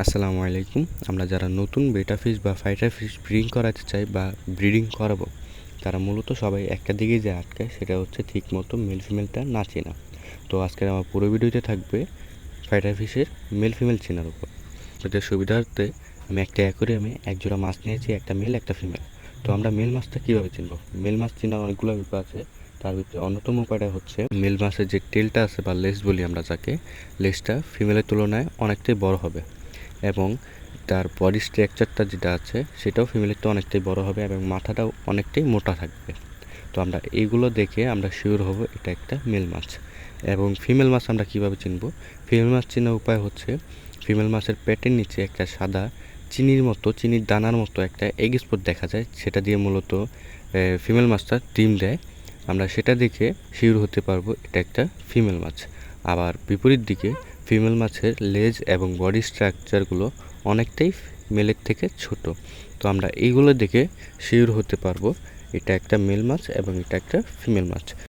আসসালামু আলাইকুম। আমরা যারা নতুন বেটা ফিশ বা ফাইটার ফিশ ব্রিডিং করাতে চাই বা ব্রিডিং করাবো, তারা মূলত সবাই একটা দিকেই যে আটকায়, সেটা হচ্ছে ঠিকমতো মেল ফিমেলটা না চেনা। তো আজকের আমার পুরো ভিডিওতে থাকবে ফাইটার ফিশের মেল ফিমেল চেনার উপর। এটার সুবিধার্থে আমি একটা অ্যাকোরিয়ামে এক জোড়া মাছ নিয়েছি, একটা মেল একটা ফিমেল। তো আমরা মেল মাছটা কীভাবে চিনব? মেল মাছ চেনার অনেকগুলো উপায় আছে। তার ভিতরে অন্যতম উপায়টা হচ্ছে মেল মাছের যে টেলটা আছে বা লেজ বলি আমরা যাকে, লেজটা ফিমেলের তুলনায় অনেকটাই বড় হবে এবং তার বডি স্ট্রাকচারটা যেটা আছে সেটাও ফিমেলেরটা অনেকটাই বড় হবে এবং মাথাটাও অনেকটাই মোটা থাকবে। তো আমরা এইগুলো দেখে আমরা শিওর হব এটা একটা মেল মাছ। এবং ফিমেল মাছ আমরা কীভাবে চিনব? ফিমেল মাছ চেনার উপায় হচ্ছে ফিমেল মাছের পেটের নিচে একটা সাদা চিনির দানার মতো একটা এগ স্পট দেখা যায়, সেটা দিয়ে মূলত ফিমেল মাছটা ডিম দেয়। আমরা সেটা দেখে শিওর হতে পারবো এটা একটা ফিমেল মাছ। আবার বিপরীত দিকে ফিমেল মাছের লেজ এবং বডি স্ট্রাকচারগুলো অনেকটাই মেলের থেকে ছোট। তো আমরা এইগুলো দেখে শিওর হতে পারবো এটা একটা মেল মাছ এবং এটা একটা ফিমেল মাছ।